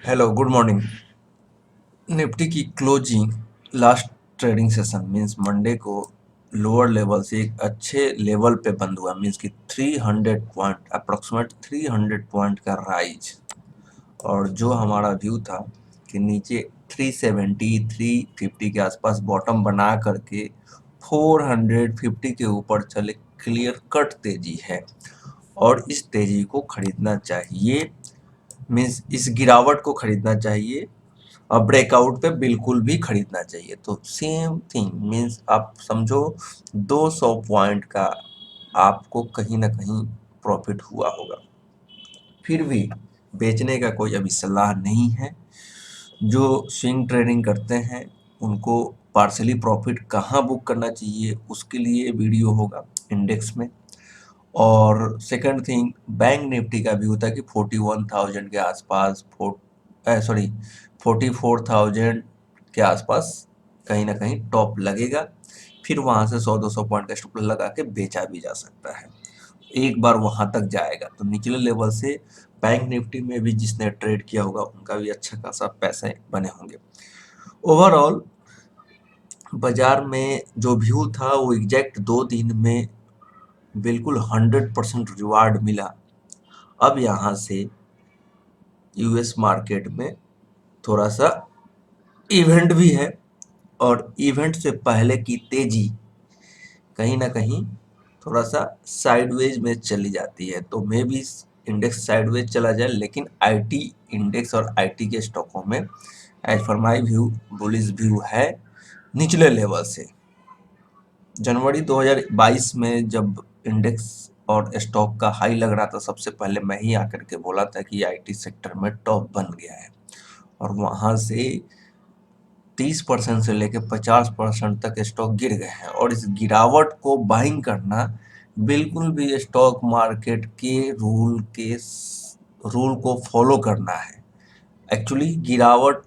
Hello good morning. Nifty की closing last trading session means Monday को lower level से एक अच्छे लेवल पे बंद हुआ मींस कि 300 पॉइंट अप्रोक्सीमेट 300 पॉइंट का राइज। और जो हमारा व्यू था कि नीचे 370 350 के आसपास बॉटम बना करके 450 के ऊपर चले, क्लियर कट तेजी है और इस तेजी को खरीदना चाहिए मींस इस गिरावट को खरीदना चाहिए और ब्रेकआउट पे बिल्कुल भी खरीदना चाहिए। तो सेम थिंग मींस आप समझो 200 पॉइंट का आपको कहीं ना कहीं प्रॉफिट हुआ होगा। फिर भी बेचने का कोई अभी सलाह नहीं है। जो स्विंग ट्रेडिंग करते हैं उनको पार्सली प्रॉफिट कहाँ बुक करना चाहिए उसके लिए वीडियो होगा इंडेक्स में। और सेकंड थिंग बैंक निफ्टी का भी होता है कि 41,000 के आसपास 44,000 के आसपास कहीं ना कहीं टॉप लगेगा। फिर वहां से 100-200 पॉइंट का स्टॉप लगा के बेचा भी जा सकता है। एक बार वहां तक जाएगा तो निचले लेवल से बैंक निफ्टी में भी जिसने ट्रेड किया होगा उनका भी अच्छा खासा पैसे बने होंगे। ओवरऑल बाजार में जो व्यू था वो एग्जैक्ट 2 दिन में बिल्कुल 100% रिवार्ड मिला। अब यहाँ से यूएस मार्केट में थोड़ा सा इवेंट भी है और इवेंट से पहले की तेजी कहीं ना कहीं थोड़ा सा साइडवेज में चली जाती है। तो मे भी इंडेक्स साइडवेज चला जाए, लेकिन आईटी इंडेक्स और आईटी के स्टॉकों में as for my view bullish view है निचले लेवल से। जनवरी 2022 में जब इंडेक्स और स्टॉक का हाई लग रहा था सबसे पहले मैं ही आकर के बोला था कि आईटी सेक्टर में टॉप बन गया है और वहां से 30% से लेकर 50% तक स्टॉक गिर गए हैं। और इस गिरावट को बाइंग करना बिल्कुल भी स्टॉक मार्केट के रूल को फॉलो करना है। एक्चुअली गिरावट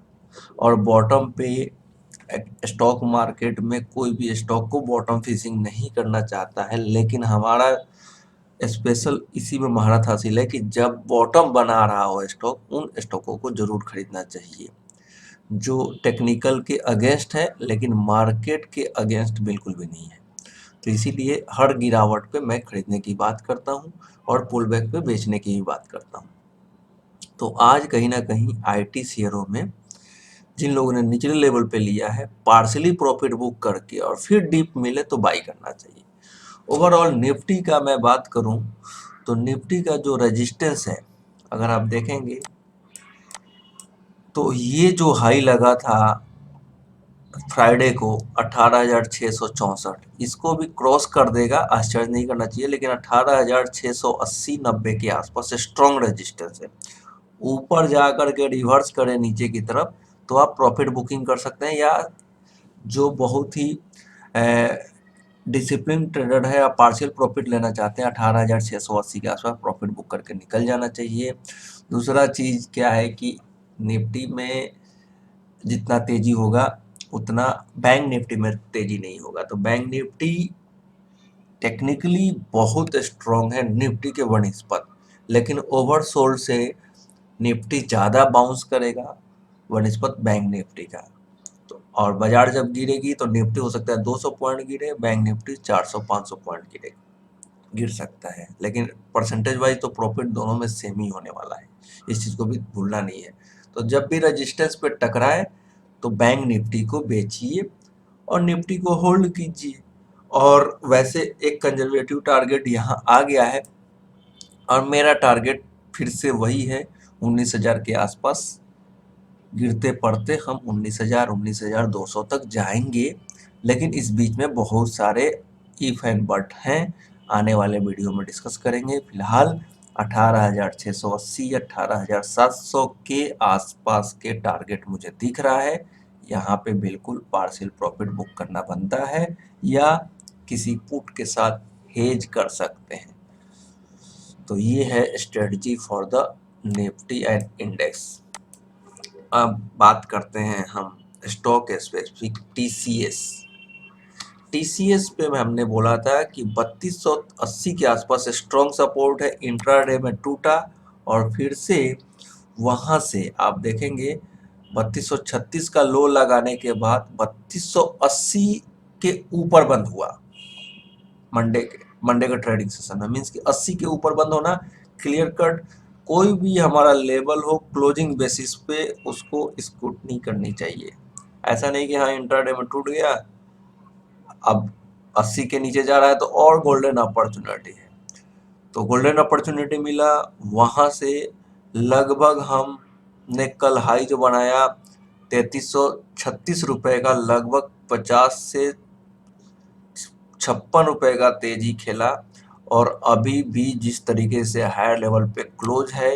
और बॉटम पे स्टॉक मार्केट में कोई भी स्टॉक को बॉटम फिशिंग नहीं करना चाहता है, लेकिन हमारा स्पेशल इसी में महारत हासिल है कि जब बॉटम बना रहा हो स्टॉक उन स्टॉकों को जरूर खरीदना चाहिए जो टेक्निकल के अगेंस्ट है, लेकिन मार्केट के अगेंस्ट बिल्कुल भी नहीं है। तो इसीलिए हर गिरावट पे मैं खरीदने की बात करता हूँ और पुल बैक पे बेचने की भी बात करता हूँ। तो आज कहीं ना कहीं आईटी शेयरों में जिन लोगों ने निचले लेवल पे लिया है पार्सली प्रॉफिट बुक करके और फिर डीप मिले तो बाई करना चाहिए। ओवरऑल निफ्टी का मैं बात करूं तो निफ्टी का जो रेजिस्टेंस है अगर आप देखेंगे तो ये जो हाई लगा था फ्राइडे को 18,664 इसको भी क्रॉस कर देगा, आश्चर्य नहीं करना चाहिए। लेकिन 18,680-90 के आसपास स्ट्रॉन्ग रेजिस्टेंस है। ऊपर जा करके रिवर्स करे नीचे की तरफ तो आप प्रॉफिट बुकिंग कर सकते हैं, या जो बहुत ही डिसिप्लिन ट्रेडर है या पार्शियल प्रॉफिट लेना चाहते हैं 18,680 के आसपास प्रॉफिट बुक करके निकल जाना चाहिए। दूसरा चीज़ क्या है कि निफ्टी में जितना तेजी होगा उतना बैंक निफ्टी में तेजी नहीं होगा। तो बैंक निफ्टी टेक्निकली बहुत स्ट्रॉन्ग है निफ्टी के बनस्पत, लेकिन ओवरसोल्ड से निफ्टी ज़्यादा बाउंस करेगा बनस्पत बैंक निफ्टी का। तो और बाजार जब गिरेगी तो निफ्टी हो सकता है 200 पॉइंट गिरे, बैंक निफ्टी 400-500 पॉइंट गिर सकता है। लेकिन परसेंटेज वाइज तो प्रॉफिट दोनों में सेम ही होने वाला है, इस चीज़ को भी भूलना नहीं है। तो जब भी रजिस्टेंस पे टकराए तो बैंक निफ्टी को बेचिए और निफ्टी को होल्ड कीजिए। और वैसे एक कंजर्वेटिव टारगेट यहाँ आ गया है और मेरा टारगेट फिर से वही है 19,000 के आसपास। गिरते पड़ते हम 19,000 19,200 तक जाएंगे, लेकिन इस बीच में बहुत सारे इफ एंड बट हैं, आने वाले वीडियो में डिस्कस करेंगे। फिलहाल 18,680 18,700 के आसपास के टारगेट मुझे दिख रहा है। यहाँ पे बिल्कुल पार्शियल प्रॉफिट बुक करना बनता है या किसी पुट के साथ हेज कर सकते हैं। तो ये है strategy for the Nifty and index. अब बात करते हैं हम स्टॉक स्पेसिफिक टीसीएस। टीसीएस पे हमने बोला था कि 3280 के आसपास स्ट्रॉन्ग सपोर्ट है, इंट्राडे में टूटा और फिर से वहां से आप देखेंगे 3236 का लो लगाने के बाद 3280 के ऊपर बंद हुआ मंडे का ट्रेडिंग सेशन में, मीन्स कि 80 के ऊपर बंद होना क्लियर कट। कोई भी हमारा लेवल हो क्लोजिंग बेसिस पे उसको स्क्रूटनी करनी चाहिए। ऐसा नहीं कि हाँ इंट्राडे में टूट गया, अब 80 के नीचे जा रहा है तो और गोल्डन अपॉर्चुनिटी है। तो गोल्डन अपॉर्चुनिटी मिला, वहां से लगभग हमने कल हाई जो बनाया 3336 रुपए का, लगभग 50 से 56 रुपए का तेजी खेला। और अभी भी जिस तरीके से हायर लेवल पे क्लोज है,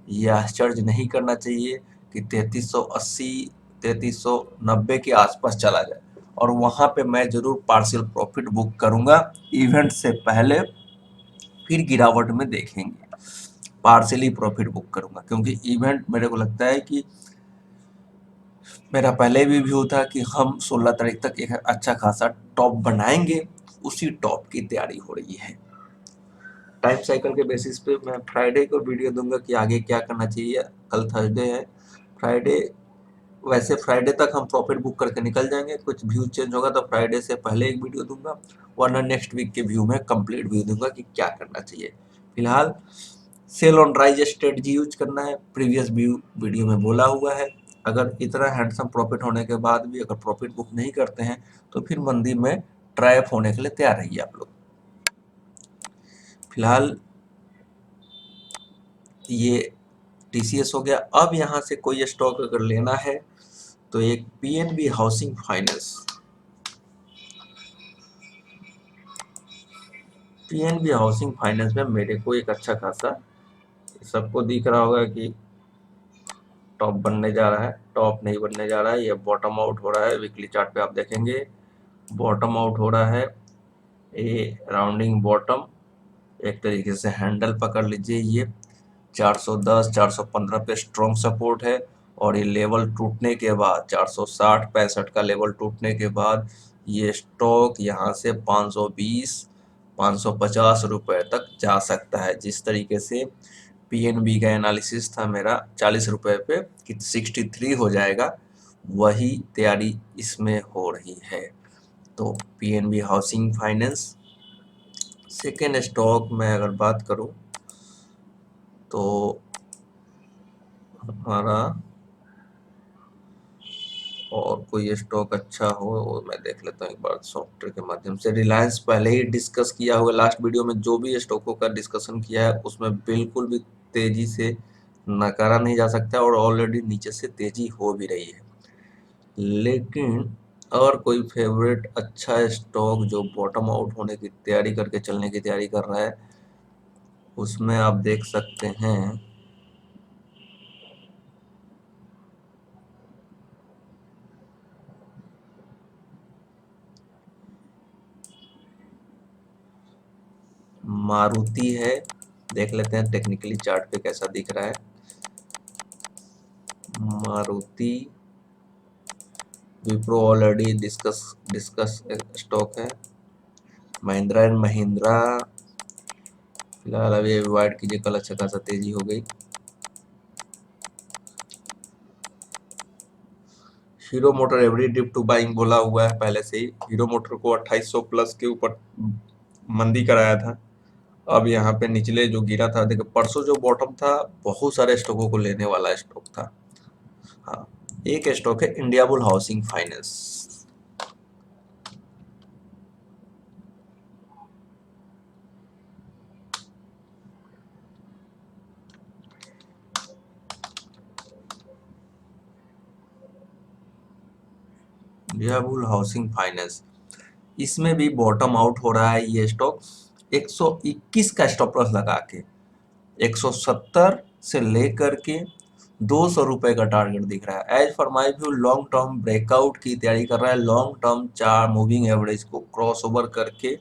ये आश्चर्य नहीं करना चाहिए कि 3380 3390 के आसपास चला जाए। और वहां पे मैं जरूर पार्शियल प्रॉफिट बुक करूंगा इवेंट से पहले, फिर गिरावट में देखेंगे। पार्शियली प्रॉफिट बुक करूंगा क्योंकि इवेंट मेरे को लगता है कि मेरा पहले भी व्यू था कि हम 16 तारीख तक एक अच्छा खासा टॉप बनाएंगे, उसी टॉप की तैयारी हो रही है। टाइम साइकिल के बेसिस पे मैं फ्राइडे को वीडियो दूंगा कि आगे क्या करना चाहिए। कल थर्सडे है, फ्राइडे वैसे फ्राइडे तक हम प्रॉफिट बुक करके निकल जाएंगे। कुछ व्यू चेंज होगा तो फ्राइडे से पहले एक वीडियो दूंगा, वरना नेक्स्ट वीक के व्यू में कंप्लीट व्यू दूंगा कि क्या करना चाहिए। फिलहाल sell on rise strategy use करना है, प्रीवियस व्यू वीडियो में बोला हुआ है। अगर इतना हैंडसम प्रॉफिट होने के बाद भी अगर प्रॉफिट बुक नहीं करते हैं तो फिर मंदी में ट्रैप होने के लिए तैयार रहिए आप लोग। फिलहाल ये टीसीएस हो गया। अब यहाँ से कोई स्टॉक अगर लेना है तो एक PNB housing finance, PNB housing finance में मेरे को एक अच्छा खासा, सबको दिख रहा होगा कि टॉप बनने जा रहा है, टॉप नहीं बनने जा रहा है, ये बॉटम आउट हो रहा है। वीकली चार्ट पे आप देखेंगे बॉटम आउट हो रहा है, ये राउंडिंग बॉटम, एक तरीके से हैंडल पकड़ लीजिए। ये 410 415 पे स्ट्रॉन्ग सपोर्ट है, और ये लेवल टूटने के बाद 460 65 का लेवल टूटने के बाद ये स्टॉक यहाँ से 520 550 रुपए तक जा सकता है। जिस तरीके से पीएनबी का एनालिसिस था मेरा 40 रुपए पे कि 63 हो जाएगा, वही तैयारी इसमें हो रही है। तो PNB housing finance. Second stock में अगर बात करूं तो हमारा और कोई स्टॉक अच्छा हो वो मैं देख लेता हूँ एक बार सॉफ्टवेयर के माध्यम से। रिलायंस पहले ही डिस्कस किया हुआ, लास्ट वीडियो में जो भी स्टॉकों का डिस्कशन किया है उसमें बिल्कुल भी तेजी से नकारा नहीं जा सकता, और ऑलरेडी नीचे से तेजी हो भी रही है। लेकिन और कोई फेवरेट अच्छा स्टॉक जो बॉटम आउट होने की तैयारी करके चलने की तैयारी कर रहा है, उसमें आप देख सकते हैं मारुति है। देख लेते हैं टेक्निकली चार्ट पे कैसा दिख रहा है। Maruti, Wipro already discuss stock है। महिंद्रा एंड महिंद्रा फिलहाल अभी अवॉइड कीजिए, कल अच्छा खासा तेजी हो गई। Hero motor every dip to buying बोला हुआ है पहले से ही। हीरो मोटर को 2800 प्लस के ऊपर मंदी कराया था, अब यहाँ पे निचले जो गिरा था, देखो परसों जो बॉटम था बहुत सारे स्टॉकों को लेने वाला स्टॉक था। हाँ, एक स्टॉक है India bull housing finance. India bull housing finance, इसमें भी बॉटम आउट हो रहा है ये स्टॉक 121 का स्टॉप लॉस लगा के। 170 से लेकर के 200 रुपए का टारगेट दिख रहा है। As for my view long term breakout की तैयारी कर रहा है। लॉन्ग टर्म 4 मूविंग एवरेज को क्रॉस ओवर करके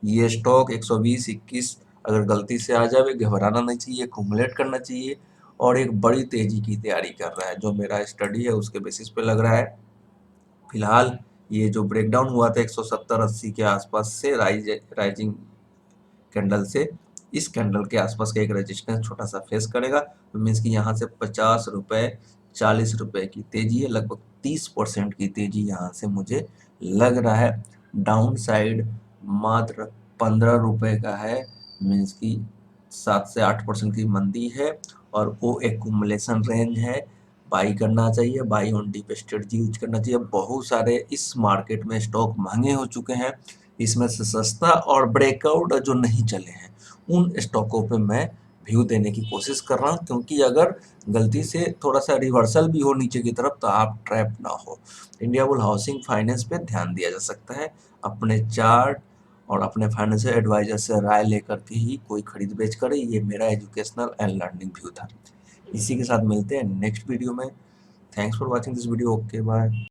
ये स्टॉक 120-21 अगर गलती से आ जाए, घबराना नहीं चाहिए, कुमुलेट करना चाहिए, और एक बड़ी तेजी की तैयारी कर रहा है। जो मेरा स्टडी है उसके बेसिस पे लग रहा है। फिलहाल ये जो ब्रेकडाउन हुआ था 170-80 के आसपास से राइजिंग कैंडल से, इस कैंडल के आसपास का एक रेजिस्टेंस छोटा सा फेस करेगा, तो मीन्स कि यहाँ से 50 रुपए 40 रुपए की तेजी है, लगभग 30% की तेजी यहाँ से मुझे लग रहा है। डाउन साइड मात्र 15 रुपए का है, मीन्स कि 7 से 8% की मंदी है, और वो एक्यूमुलेशन रेंज है। बाई करना चाहिए, buy on dip strategy use करना चाहिए। बहुत सारे इस मार्केट में स्टॉक महंगे हो चुके हैं, इसमें से सस्ता और ब्रेकआउट जो नहीं चले हैं उन स्टॉकों पे मैं व्यू देने की कोशिश कर रहा हूँ, क्योंकि अगर गलती से थोड़ा सा रिवर्सल भी हो नीचे की तरफ तो आप ट्रैप ना हो। इंडिया बुल हाउसिंग फाइनेंस पे ध्यान दिया जा सकता है, अपने चार्ट और अपने फाइनेंशियल एडवाइजर से राय लेकर के ही कोई खरीद बेच करे। ये मेरा एजुकेशनल एंड लर्निंग व्यू था। इसी के साथ मिलते हैं नेक्स्ट वीडियो में। Thanks for watching this video. Okay bye.